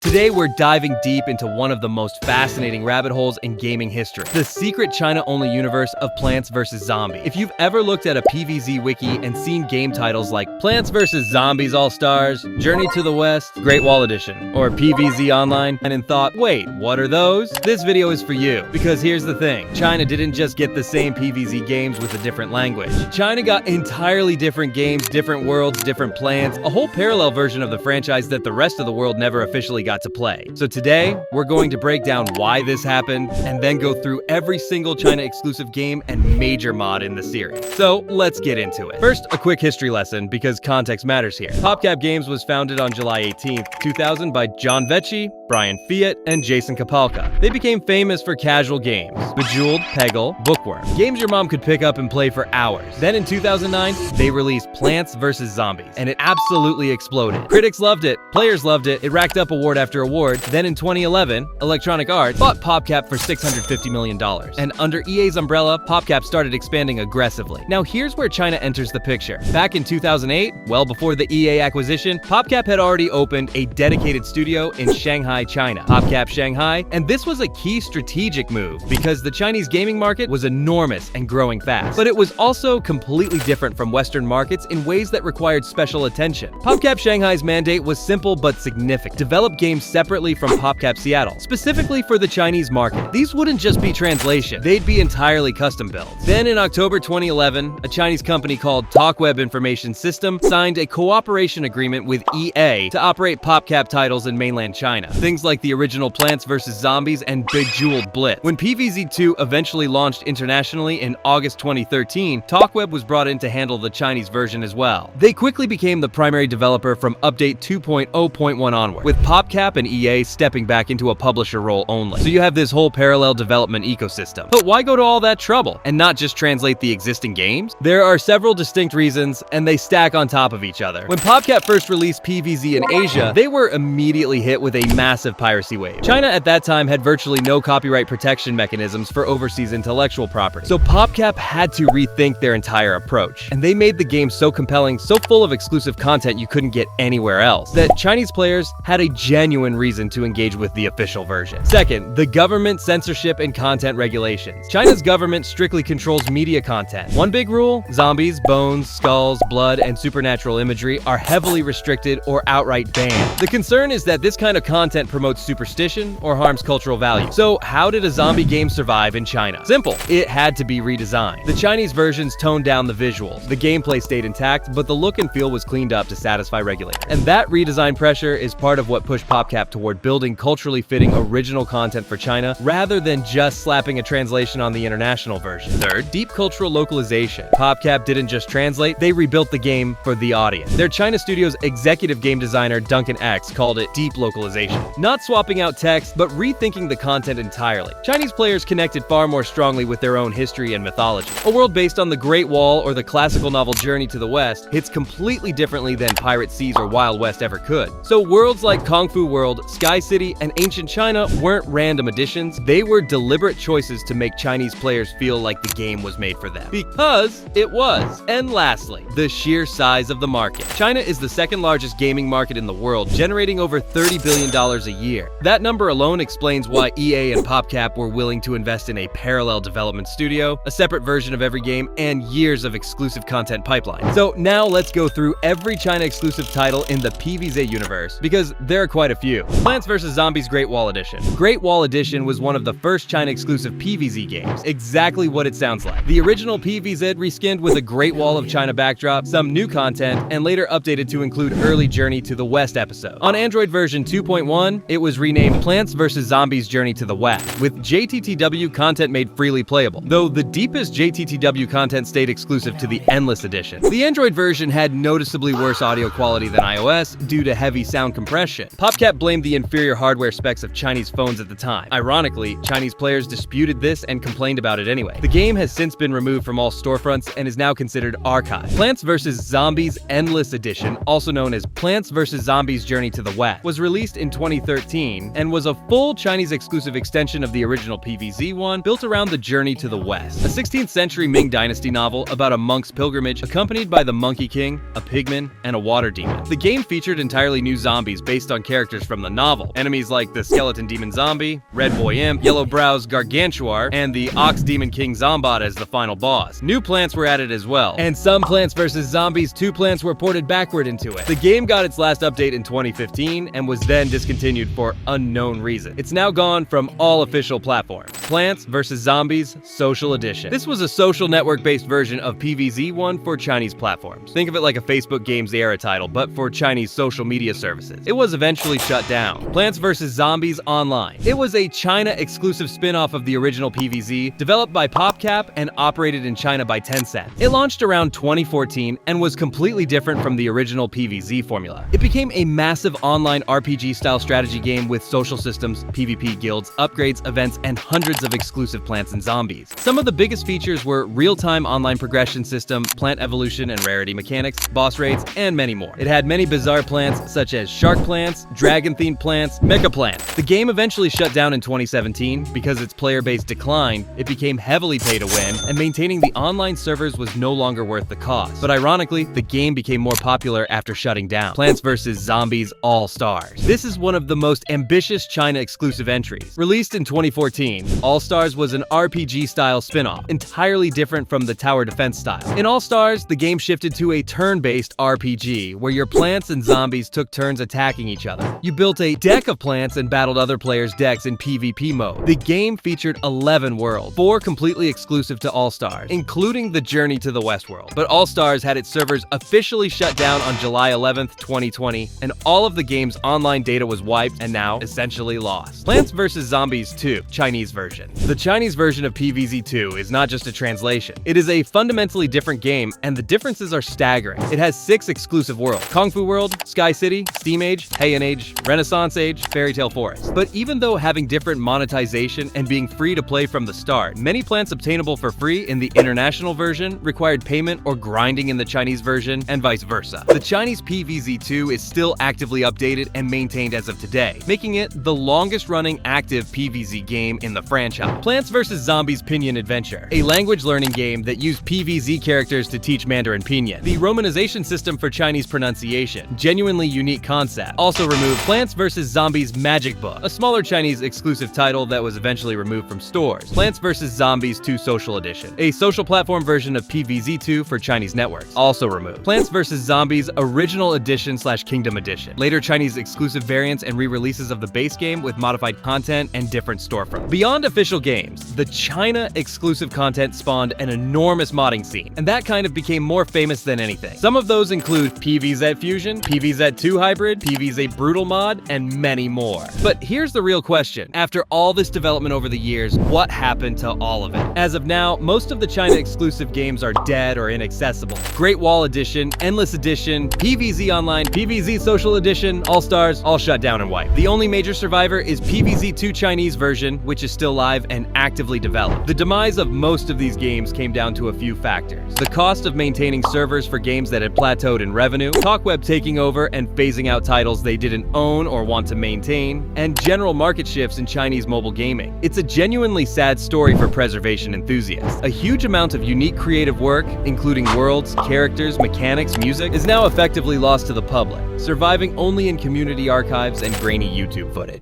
Today we're diving deep into one of the most fascinating rabbit holes in gaming history, the secret China-only universe of Plants vs. Zombies. If you've ever looked at a PvZ wiki and seen game titles like Plants vs. Zombies All-Stars, Journey to the West, Great Wall Edition, or PvZ Online, and thought, wait, what are those? This video is for you, because here's the thing, China didn't just get the same PvZ games with a different language. China got entirely different games, different worlds, different plans, a whole parallel version of the franchise that the rest of the world never officially got to play. So today, we're going to break down why this happened, and then go through every single China exclusive game and major mod in the series. So let's get into it. First, a quick history lesson, because context matters here. PopCap Games was founded on July 18th, 2000 by John Vecchi, Brian Fiat, and Jason Kapalka. They became famous for casual games, Bejeweled, Peggle, Bookworm, games your mom could pick up and play for hours. Then in 2009, they released Plants vs. Zombies, and it absolutely exploded. Critics loved it, players loved it, it racked up award after award. Then in 2011, Electronic Arts bought PopCap for $650 million. And under EA's umbrella, PopCap started expanding aggressively. Now here's where China enters the picture. Back in 2008, well before the EA acquisition, PopCap had already opened a dedicated studio in Shanghai, China, PopCap Shanghai, and this was a key strategic move because the Chinese gaming market was enormous and growing fast. But it was also completely different from Western markets in ways that required special attention. PopCap Shanghai's mandate was simple but significant. Develop games separately from PopCap Seattle, specifically for the Chinese market. These wouldn't just be translation, they'd be entirely custom built. Then in October 2011, a Chinese company called Talkweb Information System signed a cooperation agreement with EA to operate PopCap titles in mainland China. Things like the original Plants vs. Zombies and Bejeweled Blitz. When PvZ 2 eventually launched internationally in August 2013, Talkweb was brought in to handle the Chinese version as well. They quickly became the primary developer from update 2.0.1 onward, with PopCap and EA stepping back into a publisher role only. So you have this whole parallel development ecosystem. But why go to all that trouble and not just translate the existing games? There are several distinct reasons, and they stack on top of each other. When PopCap first released PvZ in Asia, they were immediately hit with a massive piracy wave. China at that time had virtually no copyright protection mechanisms for overseas intellectual property. So PopCap had to rethink their entire approach. And they made the game so compelling, so full of exclusive content you couldn't get anywhere else, that Chinese players had a genuine reason to engage with the official version. Second, the government censorship and content regulations. China's government strictly controls media content. One big rule: zombies, bones, skulls, blood, and supernatural imagery are heavily restricted or outright banned. The concern is that this kind of content promotes superstition or harms cultural value. So how did a zombie game survive in China? Simple. It had to be redesigned. The Chinese versions toned down the visuals. The gameplay stayed intact, but the look and feel was cleaned up to satisfy regulators. And that redesign pressure is part of what pushed PopCap toward building culturally fitting original content for China rather than just slapping a translation on the international version. Third, deep cultural localization. PopCap didn't just translate, they rebuilt the game for the audience. Their China studio's executive game designer Duncan X called it deep localization. Not swapping out text, but rethinking the content entirely. Chinese players connected far more strongly with their own history and mythology. A world based on the Great Wall or the classical novel Journey to the West hits completely differently than Pirate Seas or Wild West ever could. So worlds like Kung Fu World, Sky City, and Ancient China weren't random additions, they were deliberate choices to make Chinese players feel like the game was made for them. Because it was. And lastly, the sheer size of the market. China is the second largest gaming market in the world, generating over $30 billion a year. That number alone explains why EA and PopCap were willing to invest in a parallel development studio, a separate version of every game, and years of exclusive content pipeline. So now let's go through every China exclusive title in the PvZ universe, because there are quite a few. Plants vs. Zombies Great Wall Edition. Great Wall Edition was one of the first China exclusive PvZ games, exactly what it sounds like. The original PvZ reskinned with a Great Wall of China backdrop, some new content, and later updated to include early Journey to the West episode. On Android version 2.1, it was renamed Plants vs. Zombies Journey to the West, with JTTW content made freely playable, though the deepest JTTW content stayed exclusive to the Endless Edition. The Android version had noticeably worse audio quality than iOS due to heavy sound compression. PopCap blamed the inferior hardware specs of Chinese phones at the time. Ironically, Chinese players disputed this and complained about it anyway. The game has since been removed from all storefronts and is now considered archived. Plants vs. Zombies Endless Edition, also known as Plants vs. Zombies Journey to the West, was released in 2013 and was a full Chinese exclusive extension of the original PvZ one, built around the Journey to the West, a 16th century Ming Dynasty novel about a monk's pilgrimage accompanied by the Monkey King, a pigman, and a water demon. The game featured entirely new zombies based on characters characters from the novel. Enemies like the Skeleton Demon Zombie, Red Boy Imp, Yellow Brow's Gargantuar, and the Ox Demon King Zombot as the final boss. New plants were added as well, and some Plants vs. Zombies 2 plants were ported backward into it. The game got its last update in 2015 and was then discontinued for unknown reason. It's now gone from all official platforms. Plants vs. Zombies Social Edition. This was a social network-based version of PvZ 1 for Chinese platforms. Think of it like a Facebook Games era title, but for Chinese social media services. It was eventually shut down. Plants vs. Zombies Online. It was a China-exclusive spin-off of the original PvZ, developed by PopCap and operated in China by Tencent. It launched around 2014 and was completely different from the original PvZ formula. It became a massive online RPG-style strategy game with social systems, PvP guilds, upgrades, events, and hundreds of exclusive plants and zombies. Some of the biggest features were real-time online progression system, plant evolution and rarity mechanics, boss raids, and many more. It had many bizarre plants such as shark plants, dragon-themed plants, mecha plants. The game eventually shut down in 2017 because its player base declined. It became heavily pay to win, and maintaining the online servers was no longer worth the cost. But ironically, the game became more popular after shutting down. Plants vs. Zombies All-Stars. This is one of the most ambitious China-exclusive entries. Released in 2014, All-Stars was an RPG-style spin-off, entirely different from the tower defense style. In All-Stars, the game shifted to a turn-based RPG, where your plants and zombies took turns attacking each other. You built a deck of plants and battled other players' decks in PvP mode. The game featured 11 worlds, 4 completely exclusive to All-Stars, including the Journey to the Westworld. But All-Stars had its servers officially shut down on July 11th, 2020, and all of the game's online data was wiped and now essentially lost. Plants vs. Zombies 2, Chinese version. The Chinese version of PvZ 2 is not just a translation. It is a fundamentally different game, and the differences are staggering. It has 6 exclusive worlds: Kung Fu World, Sky City, Steam Age, Heian Age, Renaissance Age, Fairy Tale Forest. But even though having different monetization and being free to play from the start, many plants obtainable for free in the international version required payment or grinding in the Chinese version, and vice versa. The Chinese PvZ 2 is still actively updated and maintained as of today, making it the longest-running active PvZ game in the franchise. Plants vs. Zombies Pinyin Adventure, a language learning game that used PvZ characters to teach Mandarin Pinyin. The romanization system for Chinese pronunciation, genuinely unique concept. Also removed Plants vs. Zombies Magic Book, a smaller Chinese exclusive title that was eventually removed from stores. Plants vs. Zombies 2 Social Edition, a social platform version of PvZ 2 for Chinese networks. Also removed. Plants vs. Zombies Original Edition / Kingdom Edition, later Chinese exclusive variants and re-releases of the base game with modified content and different storefronts. Beyond official games, the China exclusive content spawned an enormous modding scene, and that kind of became more famous than anything. Some of those include PvZ Fusion, PvZ 2 Hybrid, PvZ Brutal Mod, and many more. But here's the real question. After all this development over the years, what happened to all of it? As of now, most of the China exclusive games are dead or inaccessible. Great Wall Edition, Endless Edition, PvZ Online, PvZ Social Edition, All-Stars, all shut down and wiped. The only major survivor is PvZ 2 Chinese version, which is still live and actively developed. The demise of most of these games came down to a few factors: the cost of maintaining servers for games that had plateaued in revenue, Talkweb taking over and phasing out titles they didn't own or want to maintain, and general market shifts in Chinese mobile gaming. It's a genuinely sad story for preservation enthusiasts. A huge amount of unique creative work, including worlds, characters, mechanics, music, is now effectively lost to the public, surviving only in community archives and grainy YouTube footage.